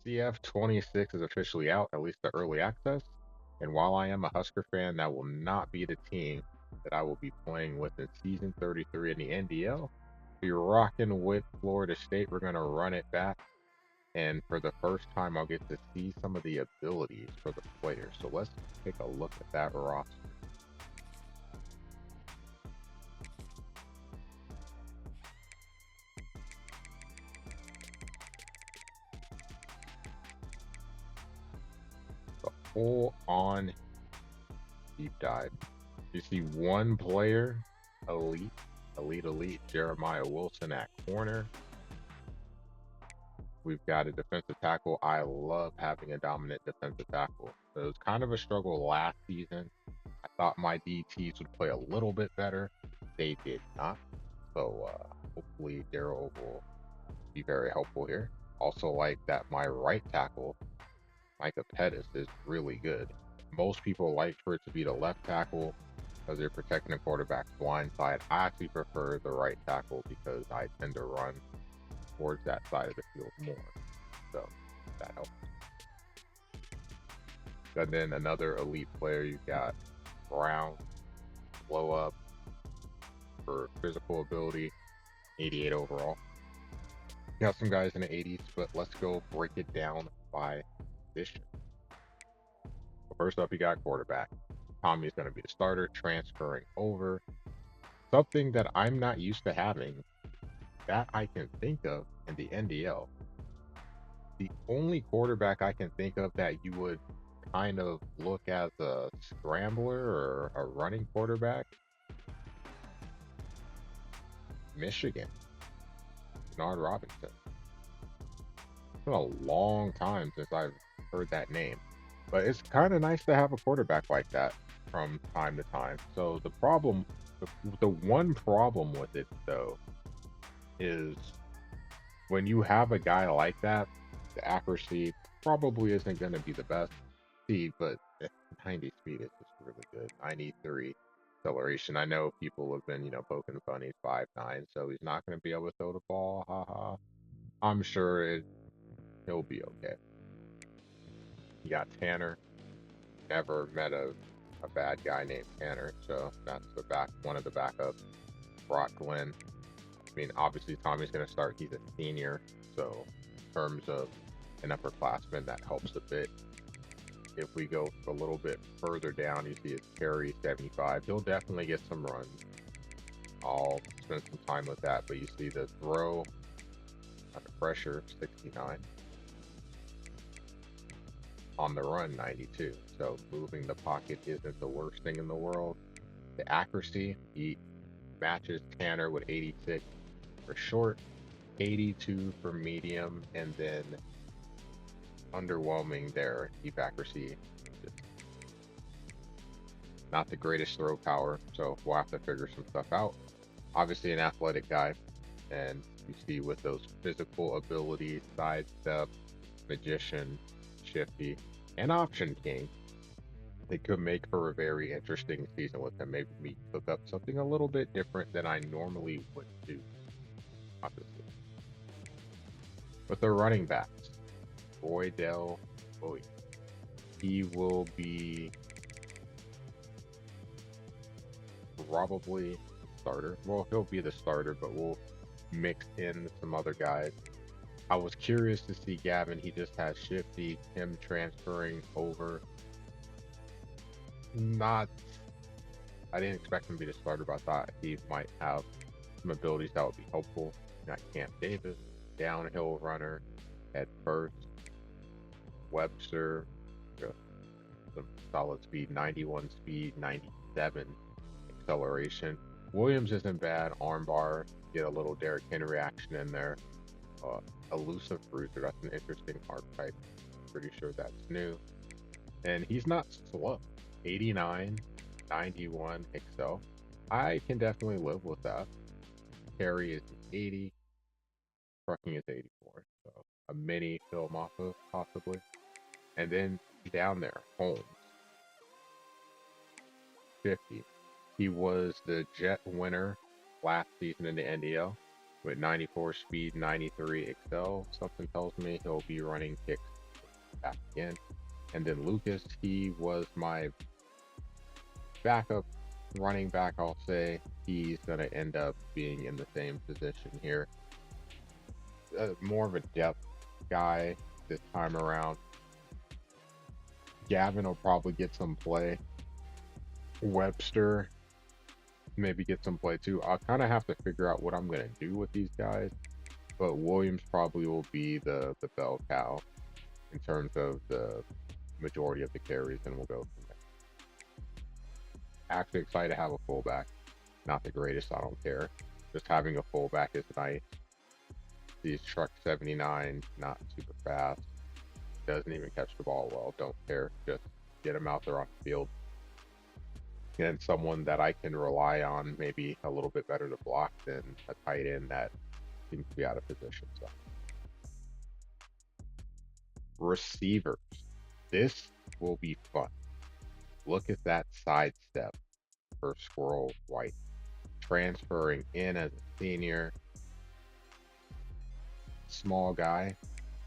CF26 is officially out, at least the early access. And while I am a Husker fan, that will not be the team that I will be playing with in season 33 in the NDL. Be rocking with Florida State. We're going to run it back. And for the first time, I'll get to see some of the abilities for the players. So let's take a look at that roster. The full on deep dive. You see one player, elite, Jeremiah Wilson at corner. We've got a defensive tackle. I love having a dominant defensive tackle. It was kind of a struggle last season. I thought my DTs would play a little bit better. They did not. So hopefully Daryl will be very helpful here. Also like that my right tackle, Micah Pettis, is really good. Most people like for it to be the left tackle because they're protecting the quarterback's blind side. I actually prefer the right tackle because I tend to run towards that side of the field more. So that helps. And then another elite player, you got Brown, blow up for physical ability, 88 overall. You got some guys in the 80s, but let's go break it down by position. First up, you got quarterback. Tommy's going to be the starter, transferring over. Something that I'm not used to having that I can think of in the NDL. The only quarterback I can think of that you would kind of look as a scrambler or a running quarterback, Michigan, Bernard Robinson. It's been a long time since I've heard that name, but it's kind of nice to have a quarterback like that from time to time. So the one problem with it though, is when you have a guy like that, the accuracy probably isn't going to be the best speed, but 90 speed is just really good. 93 acceleration. I know people have been, poking fun. He's 5'9", so he's not going to be able to throw the ball. Haha. I'm sure he'll be okay. You got Tanner. Never met a bad guy named Tanner, so that's one of the backups. Brock Glenn. I mean, obviously Tommy's going to start. He's a senior, so in terms of an upperclassman, that helps a bit. If we go a little bit further down, you see it's carry 75. He'll definitely get some runs. I'll spend some time with that, but you see the throw under pressure 69. On the run 92. So moving the pocket isn't the worst thing in the world. The accuracy, he matches Tanner with 86 for short, 82 for medium, and then underwhelming there. Deep accuracy, just not the greatest throw power, so we'll have to figure some stuff out. Obviously an athletic guy, and you see with those physical abilities, sidestep, magician, shifty, and option king, it could make for a very interesting season with him. Maybe we cook up something a little bit different than I normally would do, obviously. But the running backs, Boydell, he will be probably starter. Well, he'll be the starter, but we'll mix in some other guys. I was curious to see Gavin. He just has Shifty, him transferring over. I didn't expect him to be the starter, but I thought he might have some abilities that would be helpful. You got Camp Davis, downhill runner, at first. Webster, some solid speed, 91 speed, 97 acceleration. Williams isn't bad, armbar, get a little Derrick Henry action in there. Elusive bruiser, that's an interesting archetype. Pretty sure that's new. And he's not slow. 89, 91 excel. I can definitely live with that. Carry is 80. Trucking is 84. So a mini Phil Maffa, possibly. And then down there, Holmes. 50. He was the Jet winner last season in the NDL with 94 speed, 93 excel. Something tells me he'll be running kicks back again. And then Lucas, he was my backup running back, I'll say. He's going to end up being in the same position here. More of a depth guy this time around. Gavin will probably get some play. Webster maybe get some play too. I'll kind of have to figure out what I'm going to do with these guys. But Williams probably will be the bell cow in terms of the majority of the carries, and we'll go from there. Actually excited to have a fullback. Not the greatest, I don't care. Just having a fullback is nice. He's truck 79, not super fast. Doesn't even catch the ball well. Don't care. Just get him out there on the field. And someone that I can rely on, maybe a little bit better to block than a tight end that seems to be out of position. So, receivers. This will be fun. Look at that sidestep for Squirrel White. Transferring in as a senior. Small guy,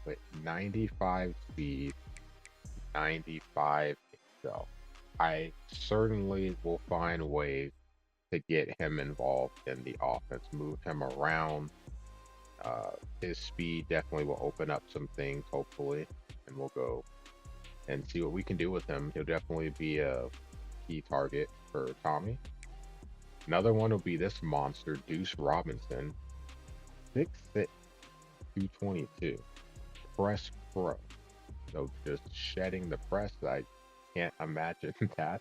but 95 speed, 95 excel. I certainly will find ways to get him involved in the offense, move him around. His speed definitely will open up some things, hopefully, and we'll go and see what we can do with him. He'll definitely be a key target for Tommy. Another one will be this monster, Deuce Robinson, 6'6", 222, press pro. So just shedding the press, I can't imagine that,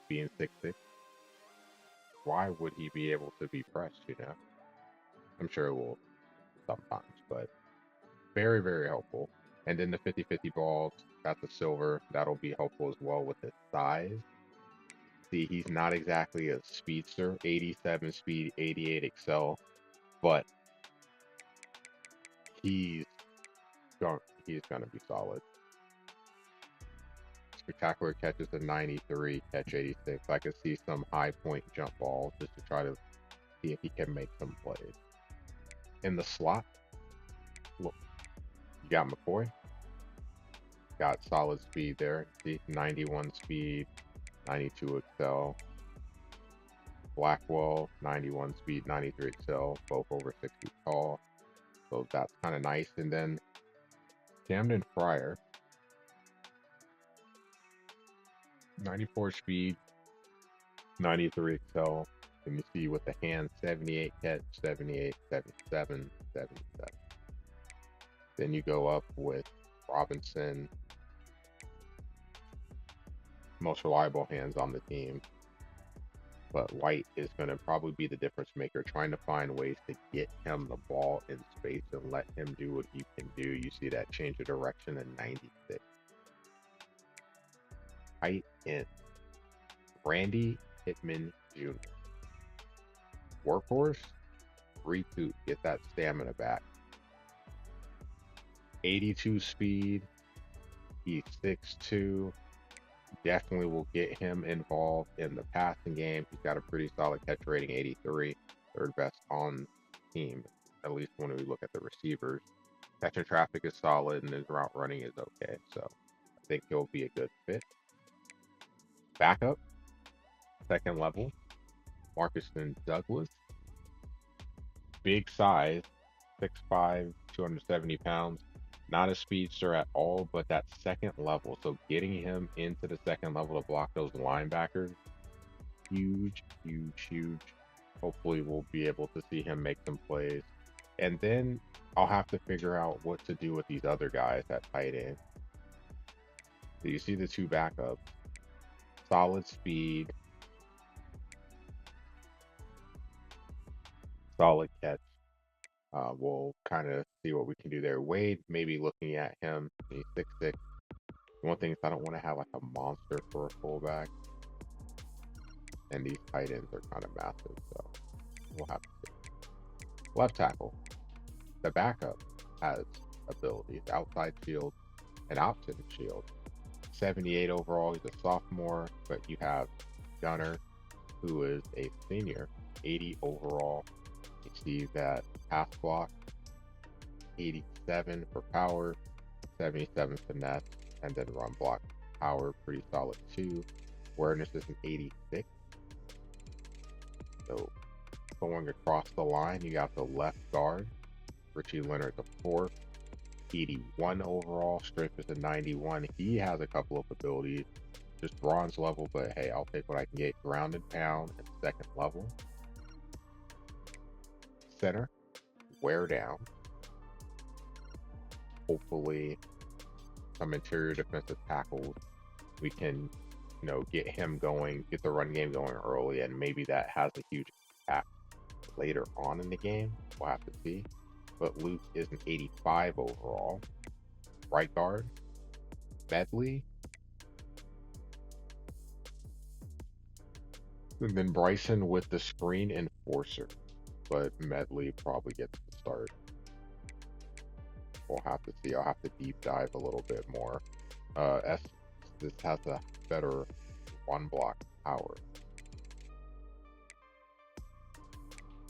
being 6'6". Why would he be able to be pressed, I'm sure it will sometimes, but very, very helpful. And then the 50-50 balls, that's a silver. That'll be helpful as well with his size. See, he's not exactly a speedster, 87 speed, 88 excel, but he's going to be solid. Spectacular catches a 93, catch 86. I could see some high point jump balls just to try to see if he can make some plays. In the slot, look, you got McCoy. Got solid speed there. See, 91 speed, 92 excel. Blackwell, 91 speed, 93 excel, both over 6 feet tall. So that's kind of nice. And then Camden Fryer, 94 speed, 93 excel. And you see with the hand, 78 catch, 78, 77, 77. Then you go up with Robinson, most reliable hands on the team. But White is going to probably be the difference maker, trying to find ways to get him the ball in space and let him do what he can do. You see that change of direction in 96. Tight end, Randy Pittman Jr. Workhorse, recoup, get that stamina back. 82 speed, he's 6'2". Definitely will get him involved in the passing game. He's got a pretty solid catch rating, 83, third best on the team, at least when we look at the receivers. Catching traffic is solid and his route running is okay, so I think he'll be a good fit. Backup, second level, Marcuston Douglas. Big size, 6'5", 270 pounds. Not a speedster at all, but that second level. So getting him into the second level to block those linebackers, huge, huge, huge. Hopefully we'll be able to see him make some plays. And then I'll have to figure out what to do with these other guys at tight end. So you see the two backups. Solid speed. Solid catch. We'll kind of see what we can do there. Wade, maybe looking at him, he's 6'6". One thing is I don't want to have like a monster for a fullback. And these tight ends are kind of massive, so we'll have to see. Left tackle. The backup has abilities, outside shield and option shield. 78 overall, he's a sophomore, but you have Gunner, who is a senior, 80 overall. You see that pass block, 87 for power, 77 finesse. And then run block power, pretty solid too. Awareness is an 86. So going across the line, you got the left guard, Richie Leonard, the fourth, 81 overall. Strength is a 91. He has a couple of abilities, just bronze level, but hey, I'll take what I can get. Ground and pound and second level. Center, wear down. Hopefully, some interior defensive tackles. We can, get him going, get the run game going early, and maybe that has a huge impact later on in the game. We'll have to see. But Luke is an 85 overall. Right guard, Medley. And then Bryson with the screen enforcer. But Medley probably gets the start. We'll have to see. I'll have to deep dive a little bit more. This has a better one block power,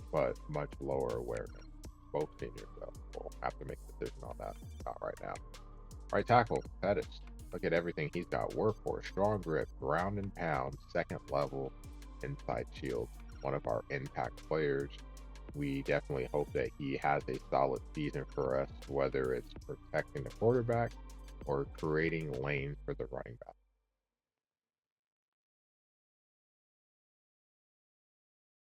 but much lower awareness. Both seniors, though. We'll have to make a decision on that. Not right now. Right tackle, Pettis. Look at everything he's got. Workhorse, strong grip, ground and pound, second level, inside shield. One of our impact players. We definitely hope that he has a solid season for us, whether it's protecting the quarterback or creating lanes for the running back.